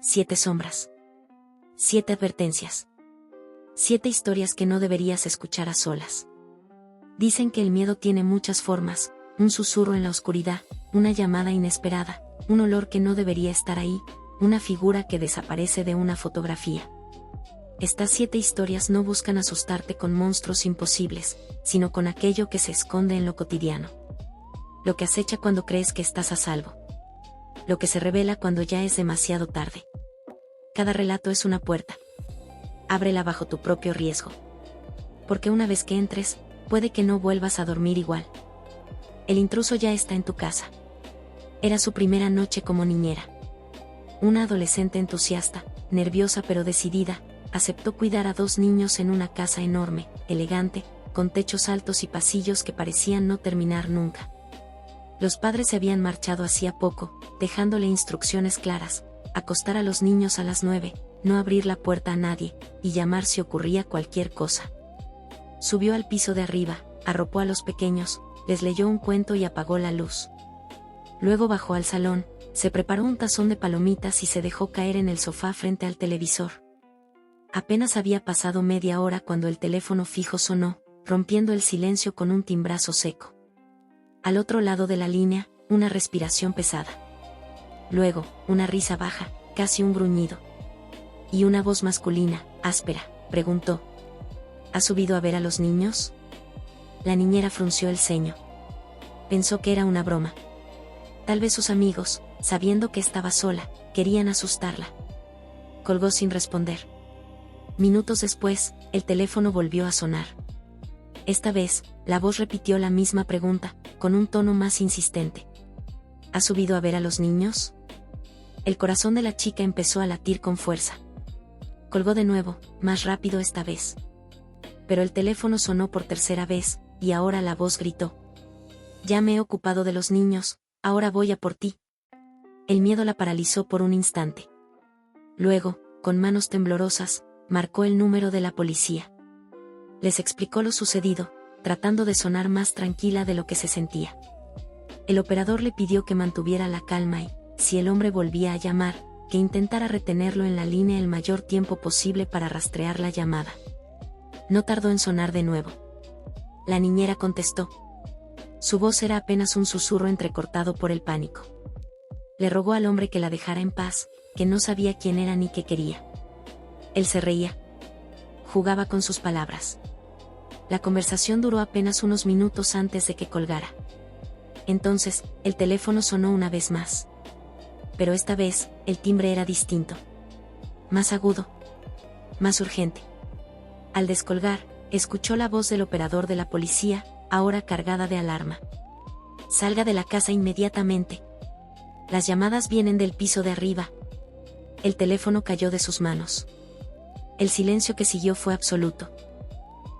7 sombras. 7 advertencias. 7 historias que no deberías escuchar a solas. Dicen que el miedo tiene muchas formas: un susurro en la oscuridad, una llamada inesperada, un olor que no debería estar ahí, una figura que desaparece de una fotografía. Estas 7 historias no buscan asustarte con monstruos imposibles, sino con aquello que se esconde en lo cotidiano. Lo que acecha cuando crees que estás a salvo. Lo que se revela cuando ya es demasiado tarde. Cada relato es una puerta. Ábrela bajo tu propio riesgo. Porque una vez que entres, puede que no vuelvas a dormir igual. El intruso ya está en tu casa. Era su primera noche como niñera. Una adolescente entusiasta, nerviosa pero decidida, aceptó cuidar a 2 niños en una casa enorme, elegante, con techos altos y pasillos que parecían no terminar nunca. Los padres se habían marchado hacía poco, dejándole instrucciones claras: acostar a los niños a las 9, no abrir la puerta a nadie, y llamar si ocurría cualquier cosa. Subió al piso de arriba, arropó a los pequeños, les leyó un cuento y apagó la luz. Luego bajó al salón, se preparó un tazón de palomitas y se dejó caer en el sofá frente al televisor. Apenas había pasado media hora cuando el teléfono fijo sonó, rompiendo el silencio con un timbrazo seco. Al otro lado de la línea, una respiración pesada. Luego, una risa baja, casi un gruñido. Y una voz masculina, áspera, preguntó: ¿has subido a ver a los niños? La niñera frunció el ceño. Pensó que era una broma. Tal vez sus amigos, sabiendo que estaba sola, querían asustarla. Colgó sin responder. Minutos después, el teléfono volvió a sonar. Esta vez, la voz repitió la misma pregunta, con un tono más insistente. ¿has subido a ver a los niños? El corazón de la chica empezó a latir con fuerza. Colgó de nuevo, más rápido esta vez. Pero el teléfono sonó por tercera vez, y ahora la voz gritó: ya me he ocupado de los niños, ahora voy a por ti. El miedo la paralizó por un instante. Luego, con manos temblorosas, marcó el número de la policía. Les explicó lo sucedido, tratando de sonar más tranquila de lo que se sentía. El operador le pidió que mantuviera la calma y, si el hombre volvía a llamar, que intentara retenerlo en la línea el mayor tiempo posible para rastrear la llamada. No tardó en sonar de nuevo. La niñera contestó. Su voz era apenas un susurro entrecortado por el pánico. Le rogó al hombre que la dejara en paz, que no sabía quién era ni qué quería. Él se reía. Jugaba con sus palabras. La conversación duró apenas unos minutos antes de que colgara. Entonces, el teléfono sonó una vez más. Pero esta vez, el timbre era distinto. Más agudo. Más urgente. Al descolgar, escuchó la voz del operador de la policía, ahora cargada de alarma. Salga de la casa inmediatamente. Las llamadas vienen del piso de arriba. El teléfono cayó de sus manos. El silencio que siguió fue absoluto.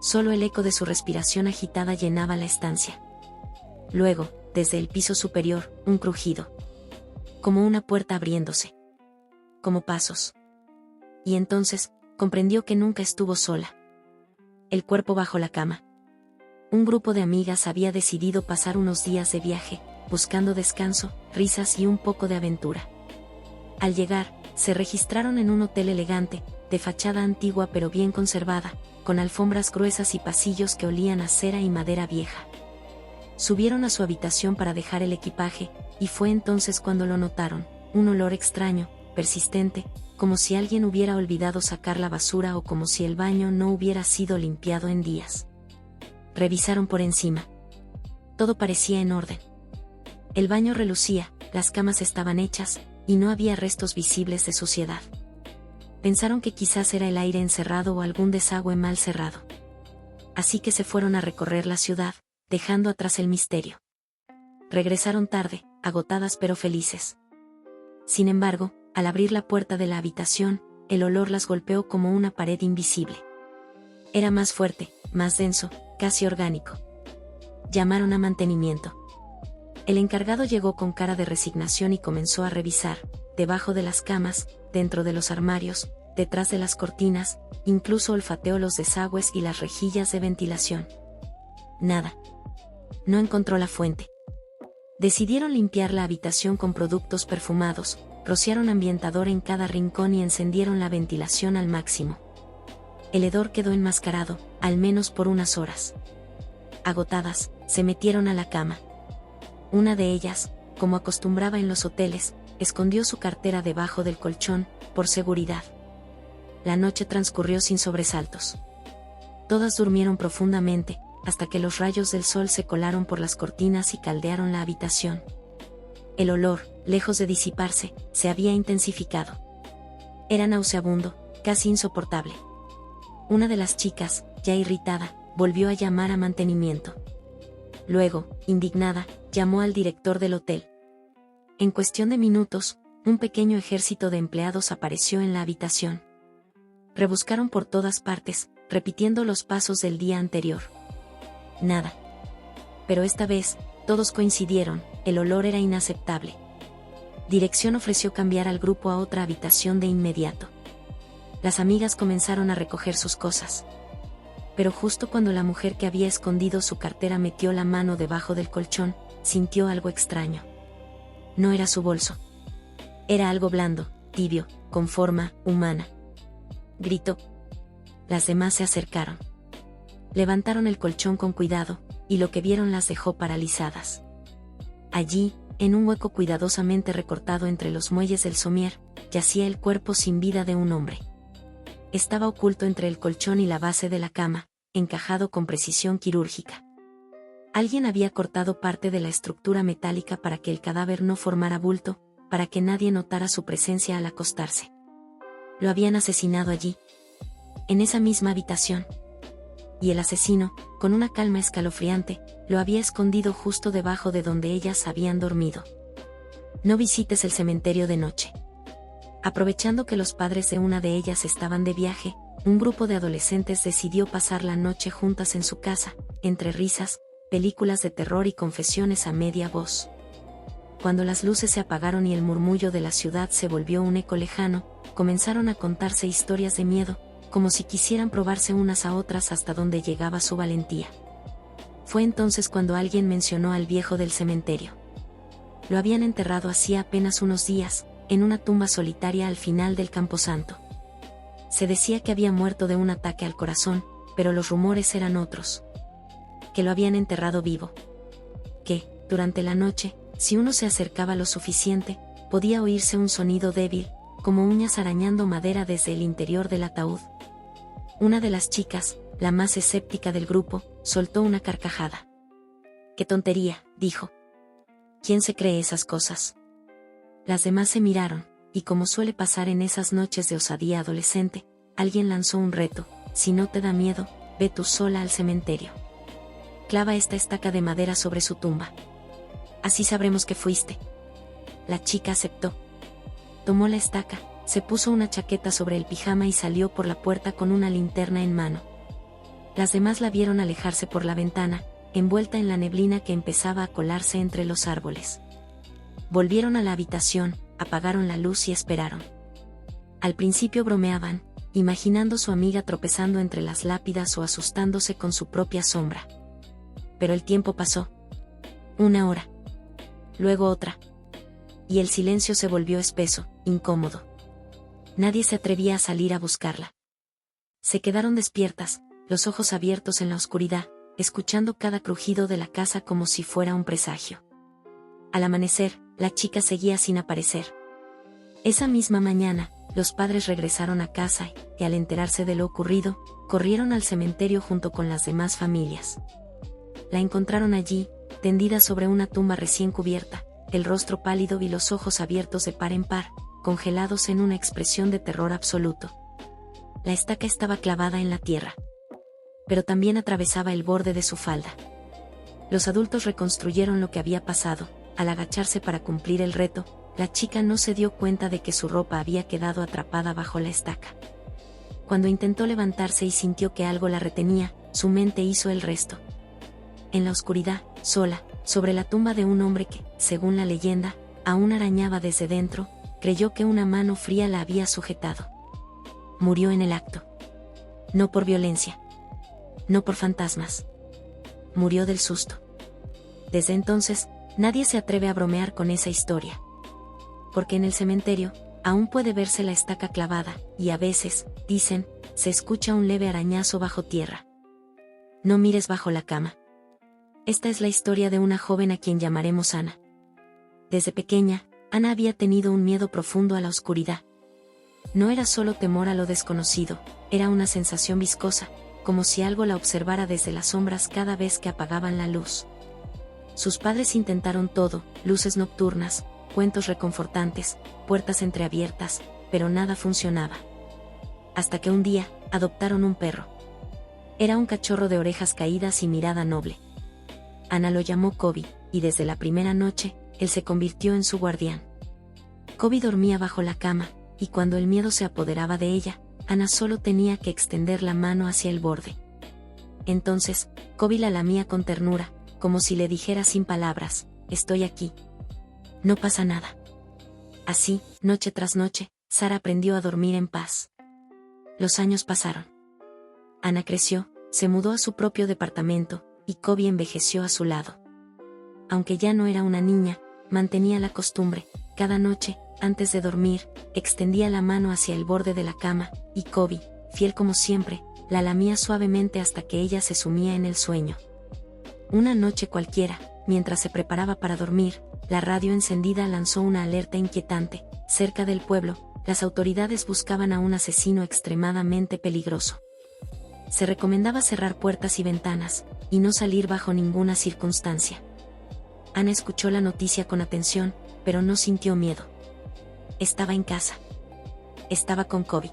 Solo el eco de su respiración agitada llenaba la estancia. Luego, desde el piso superior, un crujido. Como una puerta abriéndose. Como pasos. Y entonces, comprendió que nunca estuvo sola. El cuerpo bajo la cama. Un grupo de amigas había decidido pasar unos días de viaje, buscando descanso, risas y un poco de aventura. Al llegar, se registraron en un hotel elegante, de fachada antigua pero bien conservada, con alfombras gruesas y pasillos que olían a cera y madera vieja. Subieron a su habitación para dejar el equipaje, y fue entonces cuando lo notaron: un olor extraño, persistente, como si alguien hubiera olvidado sacar la basura o como si el baño no hubiera sido limpiado en días. Revisaron por encima. Todo parecía en orden. El baño relucía, las camas estaban hechas, y no había restos visibles de suciedad. Pensaron que quizás era el aire encerrado o algún desagüe mal cerrado. Así que se fueron a recorrer la ciudad, dejando atrás el misterio. Regresaron tarde, agotadas pero felices. Sin embargo, al abrir la puerta de la habitación, el olor las golpeó como una pared invisible. Era más fuerte, más denso, casi orgánico. Llamaron a mantenimiento. El encargado llegó con cara de resignación y comenzó a revisar, debajo de las camas, dentro de los armarios, detrás de las cortinas, incluso olfateó los desagües y las rejillas de ventilación. Nada. No encontró la fuente. Decidieron limpiar la habitación con productos perfumados, rociaron ambientador en cada rincón y encendieron la ventilación al máximo. El hedor quedó enmascarado, al menos por unas horas. Agotadas, se metieron a la cama. Una de ellas, como acostumbraba en los hoteles, escondió su cartera debajo del colchón, por seguridad. La noche transcurrió sin sobresaltos. Todas durmieron profundamente, hasta que los rayos del sol se colaron por las cortinas y caldearon la habitación. El olor, lejos de disiparse, se había intensificado. Era nauseabundo, casi insoportable. Una de las chicas, ya irritada, volvió a llamar a mantenimiento. Luego, indignada, llamó al director del hotel. En cuestión de minutos, un pequeño ejército de empleados apareció en la habitación. Rebuscaron por todas partes, repitiendo los pasos del día anterior. Nada. Pero esta vez, todos coincidieron, el olor era inaceptable. Dirección ofreció cambiar al grupo a otra habitación de inmediato. Las amigas comenzaron a recoger sus cosas. Pero justo cuando la mujer que había escondido su cartera metió la mano debajo del colchón, sintió algo extraño. No era su bolso. Era algo blando, tibio, con forma humana. Gritó. Las demás se acercaron. Levantaron el colchón con cuidado, y lo que vieron las dejó paralizadas. Allí, en un hueco cuidadosamente recortado entre los muelles del somier, yacía el cuerpo sin vida de un hombre. Estaba oculto entre el colchón y la base de la cama, encajado con precisión quirúrgica. Alguien había cortado parte de la estructura metálica para que el cadáver no formara bulto, para que nadie notara su presencia al acostarse. Lo habían asesinado allí, en esa misma habitación. Y el asesino, con una calma escalofriante, lo había escondido justo debajo de donde ellas habían dormido. No visites el cementerio de noche. Aprovechando que los padres de una de ellas estaban de viaje, un grupo de adolescentes decidió pasar la noche juntas en su casa, entre risas, películas de terror y confesiones a media voz. Cuando las luces se apagaron y el murmullo de la ciudad se volvió un eco lejano, comenzaron a contarse historias de miedo, como si quisieran probarse unas a otras hasta donde llegaba su valentía. Fue entonces cuando alguien mencionó al viejo del cementerio. Lo habían enterrado hacía apenas unos días, en una tumba solitaria al final del camposanto. Se decía que había muerto de un ataque al corazón, pero los rumores eran otros. Que lo habían enterrado vivo. Que, durante la noche, si uno se acercaba lo suficiente, podía oírse un sonido débil, como uñas arañando madera desde el interior del ataúd. Una de las chicas, la más escéptica del grupo, soltó una carcajada. «¡Qué tontería!», dijo. «¿Quién se cree esas cosas?». Las demás se miraron, y como suele pasar en esas noches de osadía adolescente, alguien lanzó un reto: «Si no te da miedo, ve tú sola al cementerio. Clava esta estaca de madera sobre su tumba. Así sabremos que fuiste». La chica aceptó. Tomó la estaca, se puso una chaqueta sobre el pijama y salió por la puerta con una linterna en mano. Las demás la vieron alejarse por la ventana, envuelta en la neblina que empezaba a colarse entre los árboles. Volvieron a la habitación, apagaron la luz y esperaron. Al principio bromeaban, imaginando su amiga tropezando entre las lápidas o asustándose con su propia sombra. Pero el tiempo pasó. 1 hora. Luego otra. Y el silencio se volvió espeso, incómodo. Nadie se atrevía a salir a buscarla. Se quedaron despiertas, los ojos abiertos en la oscuridad, escuchando cada crujido de la casa como si fuera un presagio. Al amanecer, la chica seguía sin aparecer. Esa misma mañana, los padres regresaron a casa y, al enterarse de lo ocurrido, corrieron al cementerio junto con las demás familias. La encontraron allí, tendida sobre una tumba recién cubierta, el rostro pálido y los ojos abiertos de par en par, congelados en una expresión de terror absoluto. La estaca estaba clavada en la tierra, pero también atravesaba el borde de su falda. Los adultos reconstruyeron lo que había pasado. Al agacharse para cumplir el reto, la chica no se dio cuenta de que su ropa había quedado atrapada bajo la estaca. Cuando intentó levantarse y sintió que algo la retenía, su mente hizo el resto. En la oscuridad, sola, sobre la tumba de un hombre que, según la leyenda, aún arañaba desde dentro, creyó que una mano fría la había sujetado. Murió en el acto. No por violencia. No por fantasmas. Murió del susto. Desde entonces, nadie se atreve a bromear con esa historia. porque en el cementerio aún puede verse la estaca clavada, y a veces, dicen, se escucha un leve arañazo bajo tierra. No mires bajo la cama. Esta es la historia de una joven a quien llamaremos Ana. Desde pequeña, Ana había tenido un miedo profundo a la oscuridad. No era solo temor a lo desconocido, era una sensación viscosa, como si algo la observara desde las sombras cada vez que apagaban la luz. Sus padres intentaron todo, luces nocturnas, cuentos reconfortantes, puertas entreabiertas, pero nada funcionaba. Hasta que un día, adoptaron un perro. Era un cachorro de orejas caídas y mirada noble. Ana lo llamó Kobe, y desde la primera noche, él se convirtió en su guardián. Kobe dormía bajo la cama, y cuando el miedo se apoderaba de ella, Ana solo tenía que extender la mano hacia el borde. Entonces, Kobe la lamía con ternura, como si le dijera sin palabras, estoy aquí. No pasa nada. Así, noche tras noche, Sara aprendió a dormir en paz. Los años pasaron. Ana creció, se mudó a su propio departamento, y Kobe envejeció a su lado. Aunque ya no era una niña, mantenía la costumbre, cada noche, antes de dormir, extendía la mano hacia el borde de la cama, y Kobe, fiel como siempre, la lamía suavemente hasta que ella se sumía en el sueño. Una noche cualquiera, mientras se preparaba para dormir, la radio encendida lanzó una alerta inquietante. Cerca del pueblo, las autoridades buscaban a un asesino extremadamente peligroso. Se recomendaba cerrar puertas y ventanas, y no salir bajo ninguna circunstancia. Ana escuchó la noticia con atención, pero no sintió miedo. Estaba en casa. Estaba con Kobe.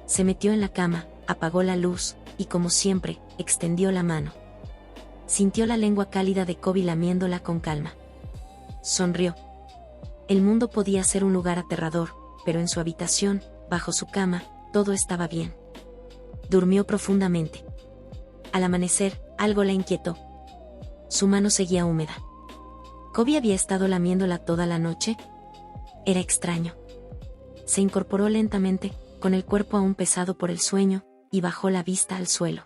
Se metió en la cama, apagó la luz, y como siempre, extendió la mano. Sintió la lengua cálida de Kobe lamiéndola con calma. Sonrió. El mundo podía ser un lugar aterrador, pero en su habitación, bajo su cama, todo estaba bien. Durmió profundamente. Al amanecer, algo la inquietó. Su mano seguía húmeda. ¿Kobe había estado lamiéndola toda la noche? Era extraño. Se incorporó lentamente, con el cuerpo aún pesado por el sueño, y bajó la vista al suelo.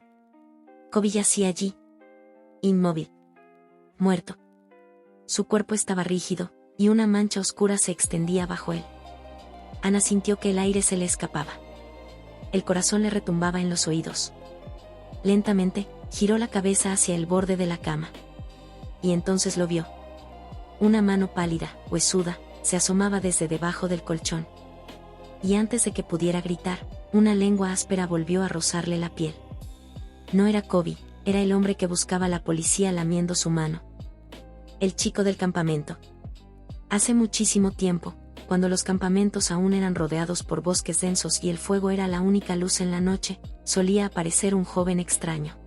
Kobe yacía allí, inmóvil. Muerto. Su cuerpo estaba rígido, y una mancha oscura se extendía bajo él. Ana sintió que el aire se le escapaba. El corazón le retumbaba en los oídos. Lentamente, giró la cabeza hacia el borde de la cama. Y entonces lo vio. Una mano pálida, huesuda, se asomaba desde debajo del colchón. Y antes de que pudiera gritar, una lengua áspera volvió a rozarle la piel. No era Kobe, era el hombre que buscaba a la policía lamiendo su mano. El chico del campamento. Hace muchísimo tiempo, cuando los campamentos aún eran rodeados por bosques densos y el fuego era la única luz en la noche, solía aparecer un joven extraño.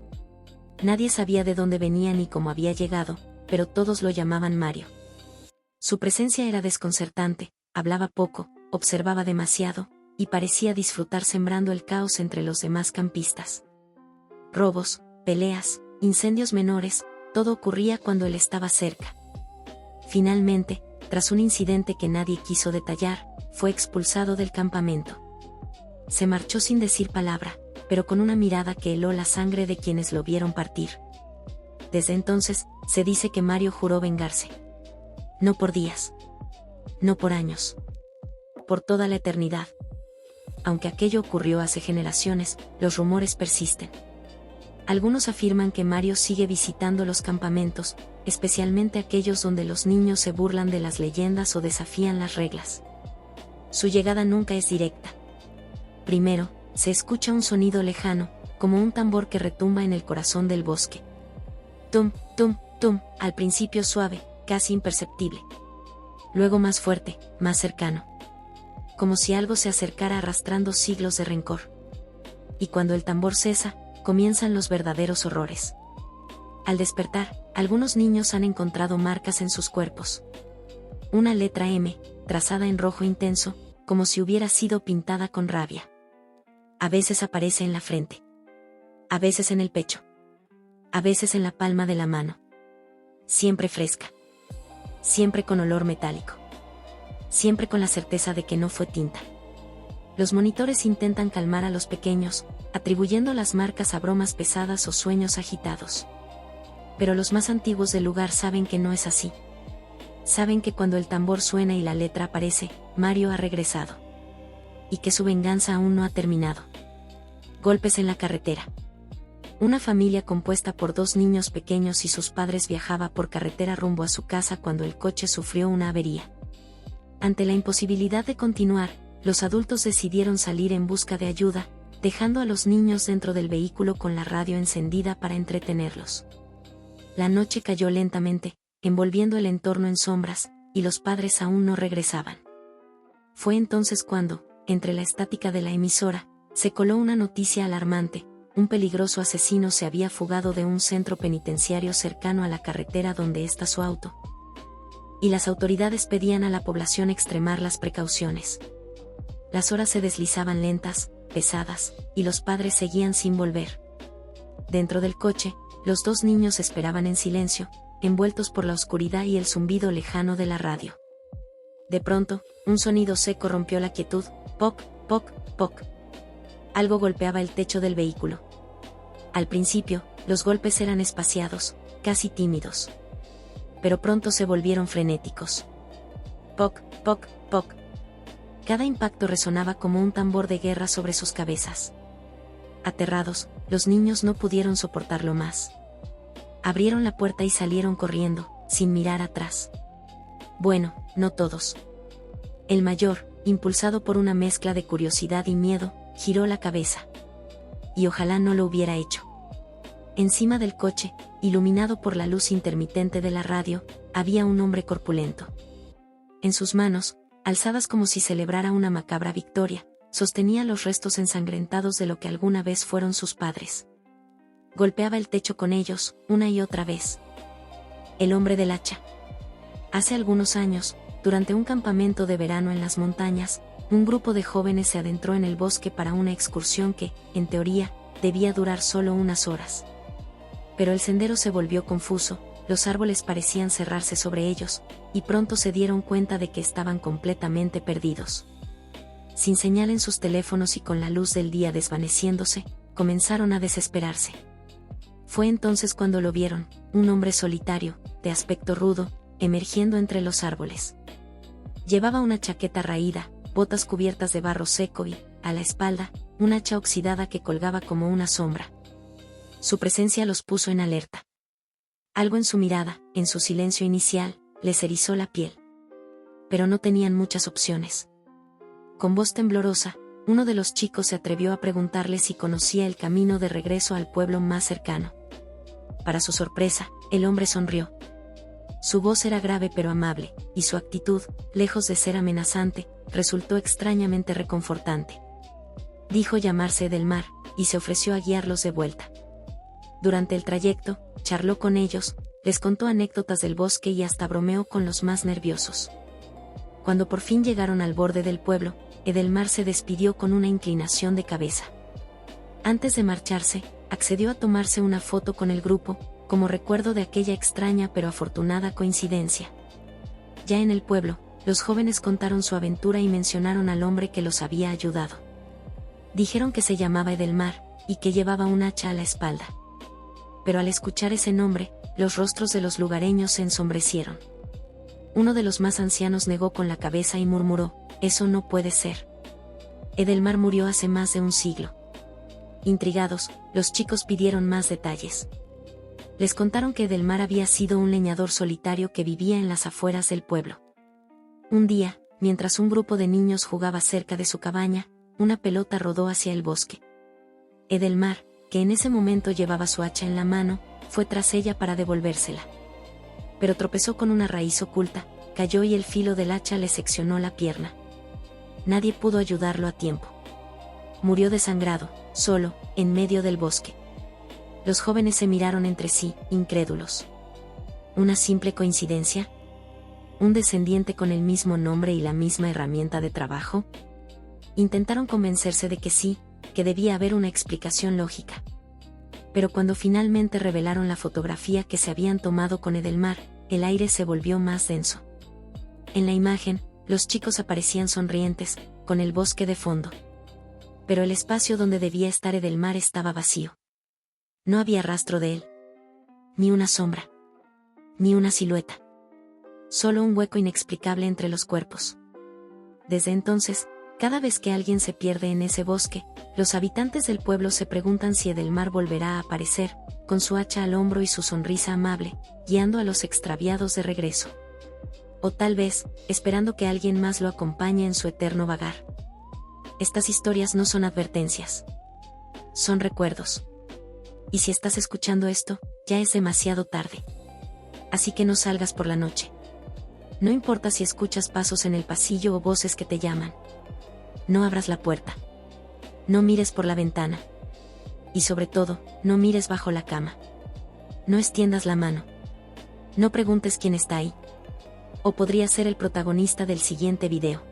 Nadie sabía de dónde venía ni cómo había llegado, pero todos lo llamaban Mario. Su presencia era desconcertante, hablaba poco, observaba demasiado, y parecía disfrutar sembrando el caos entre los demás campistas. Robos, peleas, incendios menores, todo ocurría cuando él estaba cerca. Finalmente, tras un incidente que nadie quiso detallar, fue expulsado del campamento. Se marchó sin decir palabra, pero con una mirada que heló la sangre de quienes lo vieron partir. Desde entonces, se dice que Mario juró vengarse. No por días. No por años. Por toda la eternidad. Aunque aquello ocurrió hace generaciones, los rumores persisten. Algunos afirman que Mario sigue visitando los campamentos, especialmente aquellos donde los niños se burlan de las leyendas o desafían las reglas. Su llegada nunca es directa. Primero, se escucha un sonido lejano, como un tambor que retumba en el corazón del bosque. Tum, tum, tum, al principio suave, casi imperceptible. Luego más fuerte, más cercano. Como si algo se acercara arrastrando siglos de rencor. Y cuando el tambor cesa, comienzan los verdaderos horrores. Al despertar, algunos niños han encontrado marcas en sus cuerpos. Una letra M, trazada en rojo intenso, como si hubiera sido pintada con rabia. A veces aparece en la frente. A veces en el pecho. A veces en la palma de la mano. Siempre fresca. Siempre con olor metálico. Siempre con la certeza de que no fue tinta. Los monitores intentan calmar a los pequeños, atribuyendo las marcas a bromas pesadas o sueños agitados. Pero los más antiguos del lugar saben que no es así. Saben que cuando el tambor suena y la letra aparece, Mario ha regresado. Y que su venganza aún no ha terminado. Golpes en la carretera. Una familia compuesta por 2 niños pequeños y sus padres viajaba por carretera rumbo a su casa cuando el coche sufrió una avería. Ante la imposibilidad de continuar, los adultos decidieron salir en busca de ayuda, dejando a los niños dentro del vehículo con la radio encendida para entretenerlos. La noche cayó lentamente, envolviendo el entorno en sombras, y los padres aún no regresaban. Fue entonces cuando, entre la estática de la emisora, se coló una noticia alarmante: un peligroso asesino se había fugado de un centro penitenciario cercano a la carretera donde está su auto. Y las autoridades pedían a la población extremar las precauciones. Las horas se deslizaban lentas, pesadas, y los padres seguían sin volver. Dentro del coche, los 2 niños esperaban en silencio, envueltos por la oscuridad y el zumbido lejano de la radio. De pronto, un sonido seco rompió la quietud: poc, poc, poc. Algo golpeaba el techo del vehículo. Al principio, los golpes eran espaciados, casi tímidos. Pero pronto se volvieron frenéticos. Poc, poc, poc. Cada impacto resonaba como un tambor de guerra sobre sus cabezas. Aterrados, los niños no pudieron soportarlo más. Abrieron la puerta y salieron corriendo, sin mirar atrás. Bueno, no todos. El mayor, impulsado por una mezcla de curiosidad y miedo, giró la cabeza. Y ojalá no lo hubiera hecho. Encima del coche, iluminado por la luz intermitente de la radio, había un hombre corpulento. En sus manos, alzadas como si celebrara una macabra victoria, sostenía los restos ensangrentados de lo que alguna vez fueron sus padres. Golpeaba el techo con ellos, una y otra vez. El hombre del hacha. Hace algunos años, durante un campamento de verano en las montañas, un grupo de jóvenes se adentró en el bosque para una excursión que, en teoría, debía durar solo unas horas. Pero el sendero se volvió confuso, los árboles parecían cerrarse sobre ellos, y pronto se dieron cuenta de que estaban completamente perdidos. Sin señal en sus teléfonos y con la luz del día desvaneciéndose, comenzaron a desesperarse. Fue entonces cuando lo vieron, un hombre solitario, de aspecto rudo, emergiendo entre los árboles. Llevaba una chaqueta raída, botas cubiertas de barro seco y, a la espalda, un hacha oxidada que colgaba como una sombra. Su presencia los puso en alerta. Algo en su mirada, en su silencio inicial, les erizó la piel. Pero no tenían muchas opciones. Con voz temblorosa, uno de los chicos se atrevió a preguntarle si conocía el camino de regreso al pueblo más cercano. Para su sorpresa, el hombre sonrió. Su voz era grave pero amable, y su actitud, lejos de ser amenazante, resultó extrañamente reconfortante. Dijo llamarse Edelmar, y se ofreció a guiarlos de vuelta. Durante el trayecto, charló con ellos, les contó anécdotas del bosque y hasta bromeó con los más nerviosos. Cuando por fin llegaron al borde del pueblo, Edelmar se despidió con una inclinación de cabeza. Antes de marcharse, accedió a tomarse una foto con el grupo, como recuerdo de aquella extraña pero afortunada coincidencia. Ya en el pueblo, los jóvenes contaron su aventura y mencionaron al hombre que los había ayudado. Dijeron que se llamaba Edelmar, y que llevaba un hacha a la espalda. Pero al escuchar ese nombre, los rostros de los lugareños se ensombrecieron. Uno de los más ancianos negó con la cabeza y murmuró: «Eso no puede ser. Edelmar murió hace más de un siglo». Intrigados, los chicos pidieron más detalles. Les contaron que Edelmar había sido un leñador solitario que vivía en las afueras del pueblo. Un día, mientras un grupo de niños jugaba cerca de su cabaña, una pelota rodó hacia el bosque. Edelmar, que en ese momento llevaba su hacha en la mano, fue tras ella para devolvérsela. Pero tropezó con una raíz oculta, cayó y el filo del hacha le seccionó la pierna. Nadie pudo ayudarlo a tiempo. Murió desangrado, solo, en medio del bosque. Los jóvenes se miraron entre sí, incrédulos. ¿Una simple coincidencia? ¿Un descendiente con el mismo nombre y la misma herramienta de trabajo? Intentaron convencerse de que sí, que debía haber una explicación lógica. Pero cuando finalmente revelaron la fotografía que se habían tomado con Edelmar, el aire se volvió más denso. En la imagen, los chicos aparecían sonrientes, con el bosque de fondo. Pero el espacio donde debía estar Edelmar estaba vacío. No había rastro de él. Ni una sombra. Ni una silueta. solo un hueco inexplicable entre los cuerpos. Desde entonces, cada vez que alguien se pierde en ese bosque, los habitantes del pueblo se preguntan si Edelmar volverá a aparecer, con su hacha al hombro y su sonrisa amable, guiando a los extraviados de regreso. O tal vez, esperando que alguien más lo acompañe en su eterno vagar. Estas historias no son advertencias. Son recuerdos. Y si estás escuchando esto, ya es demasiado tarde. Así que no salgas por la noche. No importa si escuchas pasos en el pasillo o voces que te llaman. No abras la puerta. No mires por la ventana. Y sobre todo, no mires bajo la cama. No extiendas la mano. No preguntes quién está ahí. O podría ser el protagonista del siguiente video.